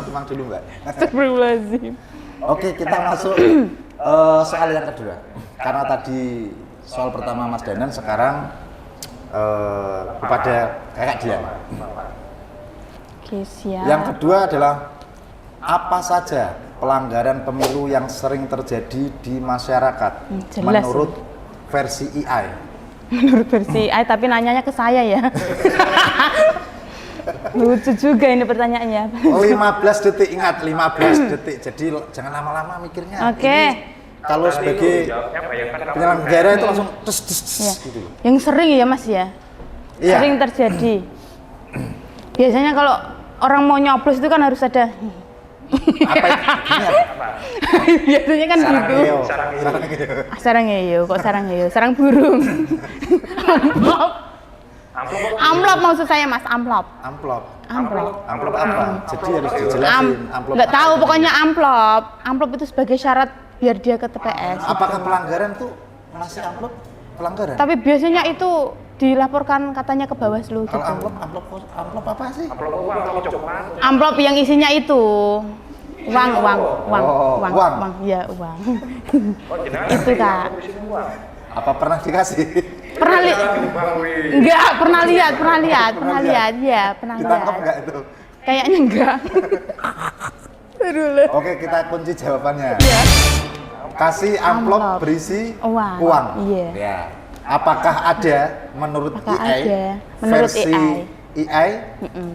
Tuang dulu Mbak. Astagfirullahaladzim. Oke, kita masuk soal yang kedua. Karena tadi soal pertama Mas Danan, sekarang kepada Kakak Dian. Oke, siap. Yang kedua adalah apa saja pelanggaran pemilu yang sering terjadi di masyarakat jelas menurut versi AI? Menurut versi AI, tapi nanyanya ke saya ya. Lucu juga ini pertanyaannya. 15 detik, ingat 15 detik. Jadi jangan lama-lama mikirnya. Oke. Ini kalau sebagai penyelenggara itu langsung tes Ya. gitu. Yang sering ya Mas ya? Iya. Sering terjadi. Biasanya kalau orang mau nyoblos itu kan harus ada. Apa ini apa? Biasanya kan Sarang gitu. heo. Sarang heo, kok sarang heo? Sarang burung. Amplop. Amplop maksud saya Mas, amplop. Amplop. Amplop. Amplop apa? Jadi harus dijelasin. Amplop. Nggak apa tahu, ini? pokoknya amplop. Amplop itu sebagai syarat biar dia ke TPS. Apakah pelanggaran tuh masih amplop pelanggaran? Tapi biasanya itu dilaporkan katanya ke Bawaslu gitu. Kalau amplop apa sih? Amplop yang isinya itu uang, Oh, uang. ya uang. Itu Kak. Apa pernah dikasih? Pernah enggak, pernah lihat, ya, pernah Ditangkap lihat. enggak itu? Kayaknya enggak. Aduh. Oke, kita kunci jawabannya. Iya. Kasih amplop Amplop. berisi Uang. Iya. Ya. Apakah ada menurut Apakah AI? ada? Menurut versi AI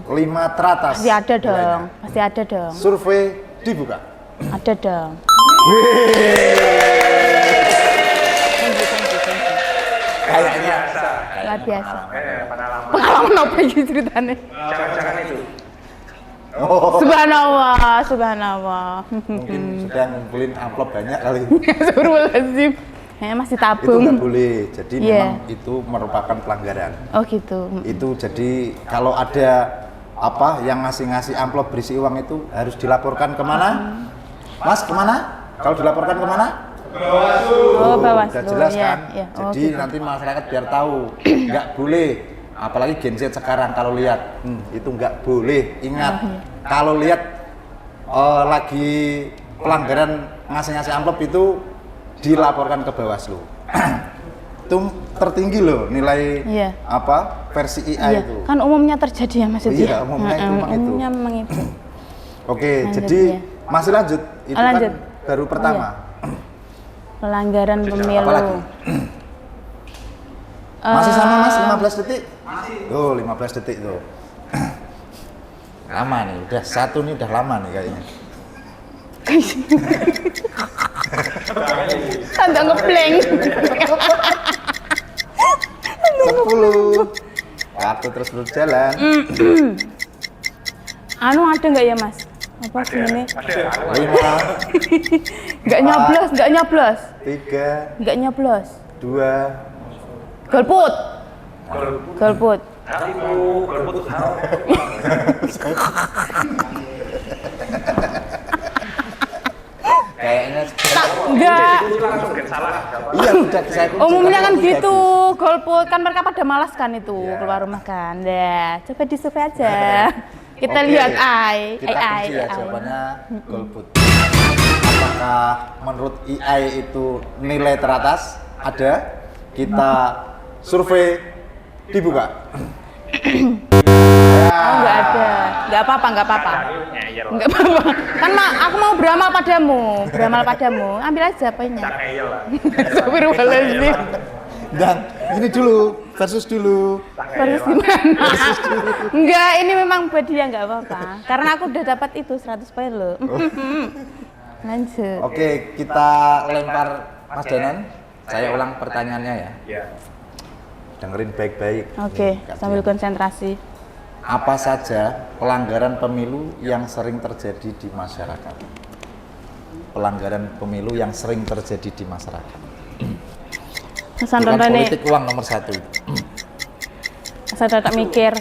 5 teratas. Pasti ada dong, nilainya? pasti ada dong. Survei dibuka. Ada dong. Kayaknya Luar biasa. Pengalaman apa ini ceritanya? Jangan-jangan itu. Oh, Subhanallah. mungkin sudah ngumpulin amplop banyak kali. Astagfirullahaladzim. Kayaknya masih Itu tabung. nggak boleh. Jadi Iya. memang itu merupakan pelanggaran. Oh gitu. Itu jadi kalau ada apa yang ngasih amplop berisi uang itu harus dilaporkan kemana? Mas, kemana? Kalau dilaporkan kemana? Oh, Bawaslu. Udah jelas Ya, kan? ya. Oh, Jadi gitu. nanti masyarakat biar tahu, nggak boleh. Apalagi Gen Z sekarang kalau lihat, itu nggak boleh. Ingat, kalau lihat lagi pelanggaran ngasih amplop itu dilaporkan ke Bawaslu. Itu tertinggi loh nilai Iya. apa versi AI Iya, itu. kan umumnya terjadi ya Mas itu. Iya, ya? umumnya itu memang itu. Umumnya memang itu. Oke, Lanjut, jadi ya. masih lanjut. Itu Lanjut. kan baru pertama. Pelanggaran pemilu. Apalagi? Masih sama Mas 15 detik? Masih. Tuh, 15 detik tuh. Lama nih, udah satu nih udah lama nih kayaknya. Tanda ngeblank. 10. Waktu terus berjalan. Anu ada nggak ya Mas? Apa sih ini? 5, Nggak nyoblos, nggak nyoblos, 3, nggak nyoblos. 2. Golput. Golput. Kayaknya Enggak. iya udah saya kunci. Umumnya kan Bagus. gitu, golput kan mereka pada malas kan itu Iya. keluar rumah kan. Ya, coba disurvei aja. Kita Oke, lihat AI. Kita kunci ya jawabannya golput. Apakah menurut AI itu nilai teratas? Ada. Kita survei dibuka. Oh, nggak ada. Nggak apa-apa, nggak apa-apa. Nggak apa-apa. Kan aku mau beramal padamu. Ambil aja poinnya. Astagfirullahaladzim. Dan ini dulu versus dulu. Terus gimana? Enggak, ini memang buat dia nggak apa-apa. Karena aku udah dapat itu 100 poin loh. Lanjut. Oke, kita lempar Mas Danan. Saya ulang pertanyaannya ya. Dengerin baik-baik. Oke, Nih, Kak sambil Dian. konsentrasi. Apa saja pelanggaran pemilu yang sering terjadi di masyarakat? Pelanggaran pemilu yang sering terjadi di masyarakat. Pesan Bukan tonton nih, politik uang nomor 1. saya tak mikir.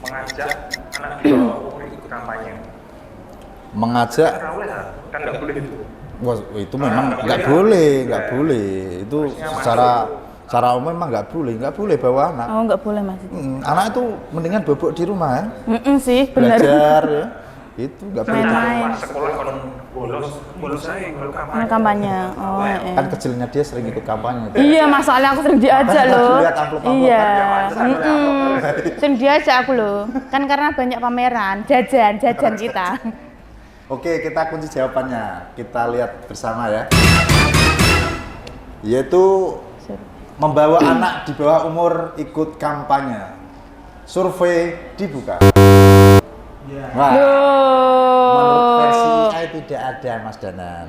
Mengajak anak di bawah umur ikut kampanye. Mengajak Kan nggak boleh itu. Wah, itu memang nggak boleh. Itu secara umum memang nggak boleh bawa anak. Oh, nggak boleh Mas. Anak itu mendingan bobok di rumah, Sih, benar. belajar ya. Itu nggak boleh. Main-main. Pas sekolah kalau bolos saya kalau kampanye. Kampanye. Oh, Kan kecilnya dia sering ikut kampanye. Iya, masalahnya aku sering diajak loh. Lihat amplop-amplop Iya. kan. Sering diajak aku loh. Kan karena banyak pameran, jajan kita. Oke, kita kunci jawabannya. Kita lihat bersama ya. Yaitu membawa anak di bawah umur ikut kampanye. Survei dibuka. Wah, menurut versi Loh. AI tidak ada Mas Danan.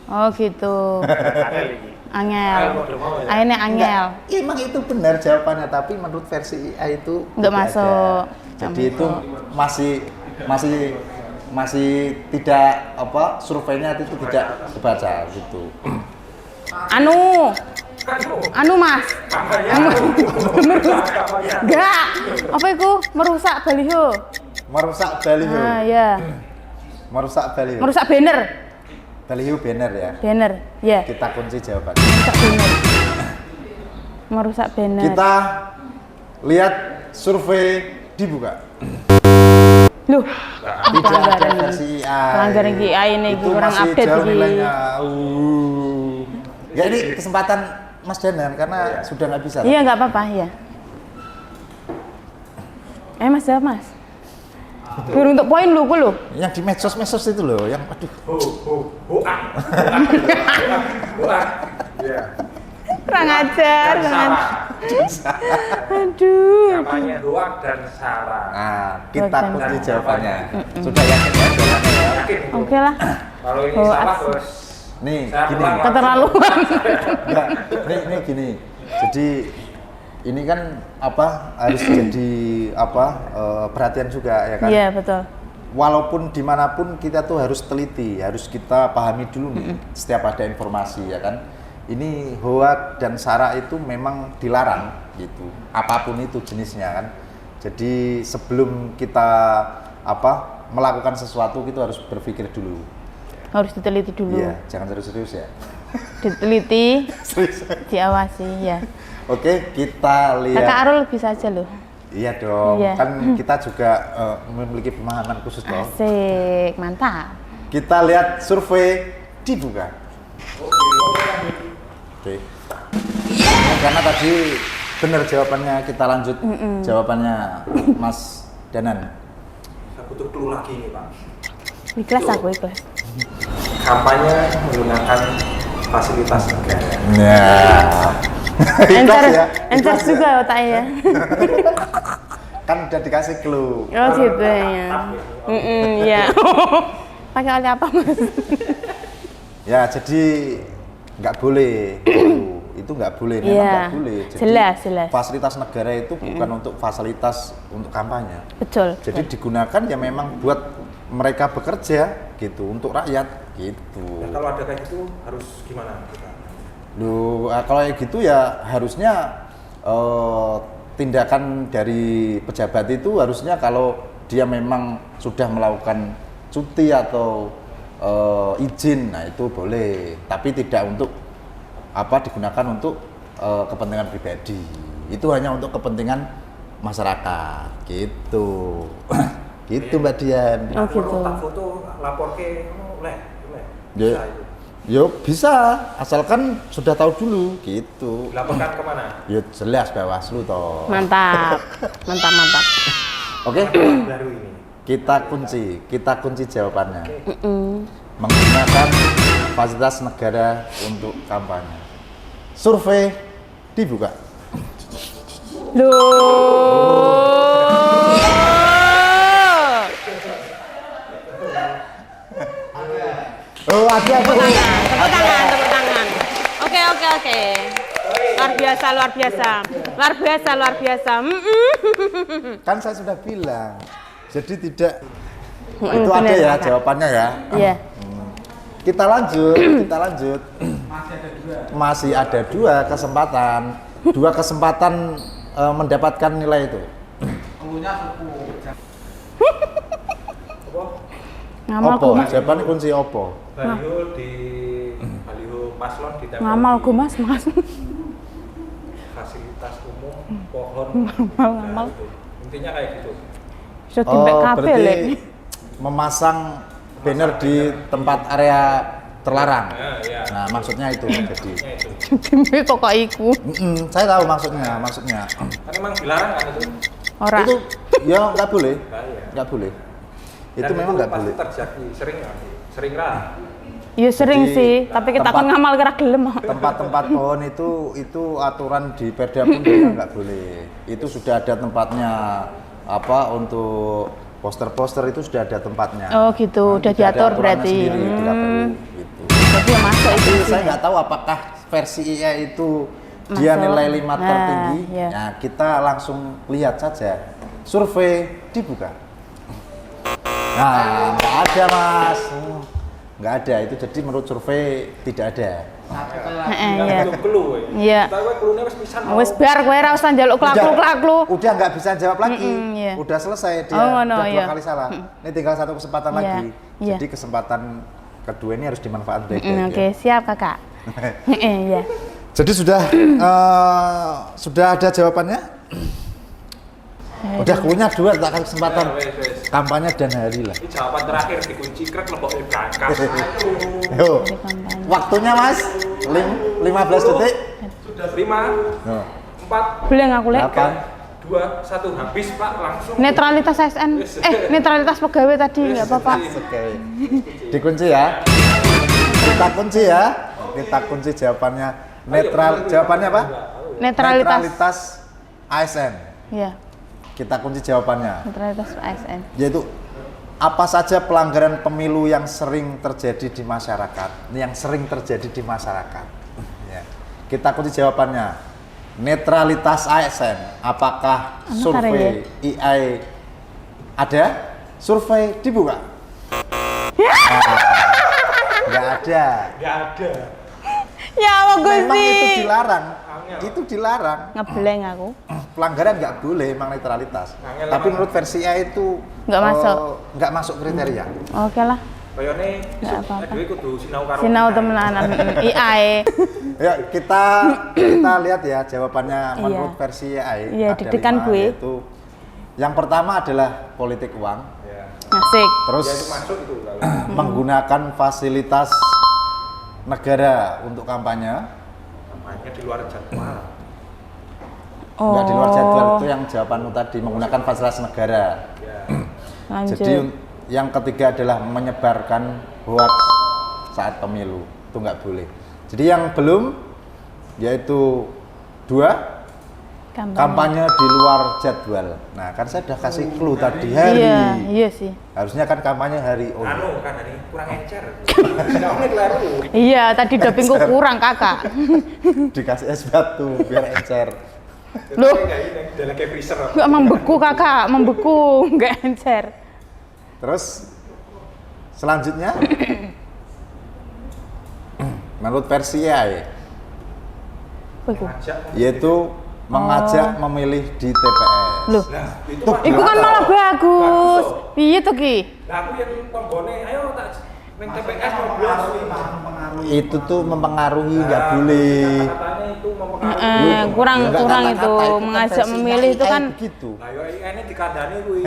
Oh gitu. Ada lagi. Angel. Akhirnya angel. Enggak, emang itu benar jawabannya, tapi menurut versi AI itu Nggak tidak masuk. ada. Jadi itu masih tidak apa, surveinya itu tidak kebaca gitu. Anu Mas. Enggak. Apa itu? Merusak baliho. Merusak baliho. Ah, ya. Merusak baliho. Merusak banner. Baliho banner ya. Banner. Ya. Kita kunci jawabannya. Merusak banner. Merusak banner. Kita lihat survei dibuka. Loh, Tidak ada versi AI. Pelanggaran AI ini itu kurang masih update jauh ini. nilainya. Ya ini kesempatan Mas Danan karena sudah nggak bisa. Iya, nggak apa-apa, ya. Mas, jawab Mas. Biar untuk poin lu, lo. Yang di medsos itu loh, yang aduh. Iya. Kurang ajar, Dan kurang Sarah. ajar. Aduh. Kampanye hoak dan Sarah. Nah, kita Bukan. kunci jawabannya. Sudah yakin ya jawabannya ya? Yakin itu. Oke lah. Kalau ini Hoak. salah bos. Nih, Saya gini. pulang. Keterlaluan. Enggak, ini gini. Jadi ini kan apa harus jadi apa perhatian juga ya kan? Iya, betul. Walaupun dimanapun kita tuh harus teliti, harus kita pahami dulu nih setiap ada informasi ya kan. Ini hoak dan sara itu memang dilarang gitu, apapun itu jenisnya kan. Jadi sebelum kita apa melakukan sesuatu kita harus berpikir dulu. Harus diteliti dulu. Iya, jangan serius-serius ya. Diteliti, Serius. diawasi, ya. Oke, kita lihat. Kakak Arul bisa aja loh. Iya dong, Iya. kan kita juga memiliki pemahaman khusus dong. Asik, mantap. Kita lihat survei dibuka. Oke. Karena tadi benar jawabannya, kita lanjut jawabannya Mas Danan. Saya butuh clue lagi nih Pak. Ikhlas aku, ikhlas. Kampanye menggunakan fasilitas negara. Ya. Encer, ya. encer Ikhlas juga ya. otaknya ya. Kan udah dikasih clue. Oh gitu ya. Iya. Pakai oleh apa Mas? Ya, jadi nggak boleh. Itu nggak boleh, memang Iya. nggak boleh. Jadi Jelas. fasilitas negara itu bukan untuk fasilitas untuk kampanye. Betul. Jadi digunakan ya memang buat mereka bekerja gitu, untuk rakyat gitu. Dan kalau ada kayak gitu harus gimana kita? Loh, kalau kayak gitu ya harusnya tindakan dari pejabat itu harusnya kalau dia memang sudah melakukan cuti atau izin, nah itu boleh, tapi tidak untuk apa digunakan untuk kepentingan pribadi. Itu hanya untuk kepentingan masyarakat gitu. Gitu Mbak Dian. Oh, gitu. Tak foto lapor ke leh. Ya, Bisa itu. yo bisa, asalkan sudah tahu dulu gitu. Dilaporkan kemana? Ya jelas Bawaslu toh. Mantap. Mantap. Oke, Baru ini. kita kunci jawabannya. Menggunakan fasilitas negara untuk kampanye. Survei dibuka. Oh, ada Tepuk tangan. Oke. Luar biasa. Kan saya sudah bilang. Jadi tidak itu benar, ada ya Kak. jawabannya ya. Iya. Kita lanjut. Masih ada dua kesempatan. Mendapatkan nilai itu. Ngamal Opo, gue mas. jawabannya kunci opo. Baliho di baliho paslon ditempel Ngamal di gue mas. fasilitas umum, pohon. Ngamal. Gitu. Intinya kayak gitu. Bisa timbek kafe berarti lek. memasang banner di tempat area terlarang. Iya. Nah, maksudnya itu jadi. Intinya itu. Timbek toko iku. Saya tahu maksudnya. Kan memang dilarang kan itu. Ora. Itu ya nggak boleh, Bahaya. nggak boleh. Itu Dan memang nggak pasti boleh. terjadi sering nggak sih? Sering lah. Iya sering Jadi, sih, tapi kita tempat- kan ngamal kira gelem. Tempat-tempat pohon itu aturan di Perda pun juga nggak boleh. Itu sudah ada tempatnya untuk poster-poster itu sudah ada tempatnya. Oh gitu, udah Tidak ada diatur aturannya berarti. sendiri di KPU gitu. Jadi ya masuk itu. Tapi sih. saya nggak tahu apakah versi IA itu dia Masuk. nilai 5 Nah, tertinggi. iya. Nah, kita langsung lihat saja. Survei dibuka. Nah, nggak ada mas. Nggak ada, itu jadi menurut survei tidak ada. Heeh, Nggak iya. itu clue. Iya. Kita clue-nya wis pisan. Wes bar kowe ora usah njaluk klaklu-klaklu. Udah nggak bisa jawab lagi. Iya. Udah selesai dia. Oh, ngono, udah 2 iya. kali salah. Ini tinggal 1 kesempatan Iya, lagi. iya. Jadi kesempatan kedua ini harus dimanfaatkan baik-baik. ya. Oke, siap Kakak. Heeh, iya. Jadi sudah ada jawabannya? Udah punya 2 tak kasih kesempatan. Wes. Kampanye dan hari lah. Ini jawaban terakhir dikunci krek leboknya berangkat. Yo. Dari kampanye. Waktunya Mas 15 detik. Sudah 5, No. 4, Boleh ngaku lek? 8. 2, 1 habis Pak langsung. Netralitas ASN. Netralitas pegawai tadi enggak apa-apa. Oke. Dikunci ya. Kita kunci ya. Kita kunci jawabannya. Netral. Jawabannya apa? Netralitas. ASN. Iya, Kita kunci jawabannya. netralitas ASN. Yaitu apa saja pelanggaran pemilu yang sering terjadi di masyarakat? Yang sering terjadi di masyarakat. Ya. Kita kunci jawabannya. Netralitas ASN. Apakah Anu survei AI ada? Survei dibuka. Nggak ada. Nggak ada. Ya Allah Memang itu Gusti. dilarang. Angel. Itu dilarang. Ngebleng aku. Pelanggaran nggak boleh memang netralitas. Angel Tapi emang. menurut versi AI itu Nggak masuk. nggak masuk kriteria. Oke lah. Kayaknya Nggak apa-apa. Dewi kudu sinau karo. Sinau temenan IAE. Ya kita lihat ya jawabannya menurut Iya. versi AI. Iya, ada deg-degan 5, gue. yaitu yang pertama adalah politik uang, Ya. Asik. terus Ya itu masuk itu kalau. menggunakan fasilitas negara untuk kampanye. Kampanye di luar jadwal. Nggak di luar jadwal, itu yang jawabanmu tadi, menggunakan fasilitas negara. Ya. Lanjut. Jadi yang ketiga adalah menyebarkan hoax saat pemilu, itu nggak boleh. Jadi yang belum yaitu 2, kampanye di luar jadwal. Nah kan saya udah kasih clue tadi hari. Iya, iya sih. Harusnya kan kampanye hari. Oh, Anu kan ini kurang encer. Sinaune keliru. Iya, tadi dopingku kurang Kakak. dikasih es batu biar encer. Loh. Kayak ini dalam kayak freezer. Enggak membeku Kakak, membeku, enggak encer. Terus selanjutnya menurut versi AI Apa iku? Ngajak yaitu mengajak memilih di TPS. Loh. Nah, itu Tuh, Pak. Iku kan malah bagus. Bagus, toh. Piye to ki? Nah, aku yang tombone, ayo tak neng TPS ngobrol. Itu tuh mempengaruhi, nggak Nah, boleh. Kata-katanya itu mempengaruhi. Kurang Ya, nggak kurang kata-kata, itu kan mengajak versi memilih itu AI kan begitu. Nah, yo ini dikandani kuwi.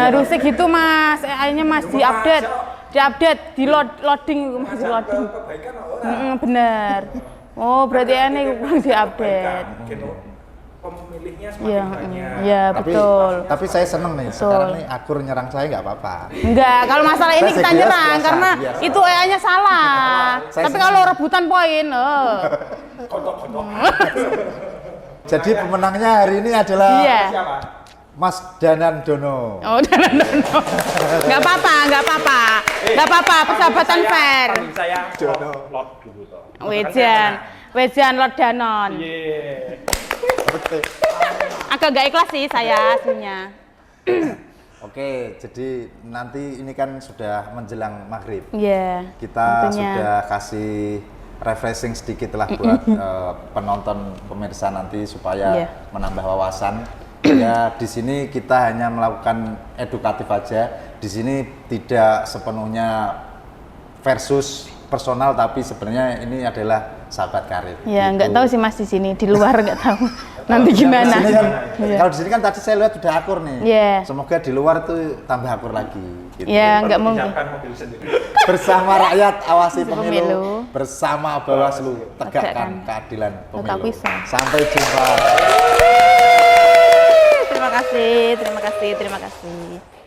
harusnya gitu Mas. AI-nya Mas diupdate. Diupdate, di loading Mas di loading. Kebaikan ora. Bener. Oh, berarti ini kurang diupdate. Gitu. Pemilihnya Iya, semakin banyak. iya betul. Tapi saya seneng nih, sekarang nih Akur nyerang saya nggak apa-apa. Enggak, kalau masalah ini Saya kita biasa, nyerang biasa, karena biasa. itu AI-nya salah. Saya Tapi senang. kalau rebutan poin, Kotok-kotok. Jadi pemenangnya hari ini adalah Iya. Siapa? Mas Danandono. Oh, enggak apa-apa, enggak apa-apa. Enggak apa-apa, persahabatan fair. Panggil saya Jono. Lot dulu toh. Wejan Lord Danon. Iya. Oke. Agak enggak ikhlas sih saya aslinya. Oke, jadi nanti ini kan sudah menjelang maghrib. Iya. Kita tentunya. sudah kasih refreshing sedikit lah buat penonton pemirsa nanti supaya Iya. menambah wawasan. Ya di sini kita hanya melakukan edukatif aja. Di sini tidak sepenuhnya versus personal, tapi sebenarnya ini adalah sahabat karib. Ya, gitu. nggak tahu sih Mas di sini, di luar nggak tahu. Nanti gimana? Di sini kan, Iya. kalau di sini kan tadi saya lihat sudah akur nih. Iya. Semoga di luar tuh tambah akur lagi. Gitu. Ya, nggak mungkin. Siapkan mobil sendiri. Bersama rakyat awasi Pemilu. pemilu, bersama Bawaslu tegakkan Tegakkan. keadilan Tetap pemilu. bisa. Sampai jumpa. Terima kasih, terima kasih, terima kasih.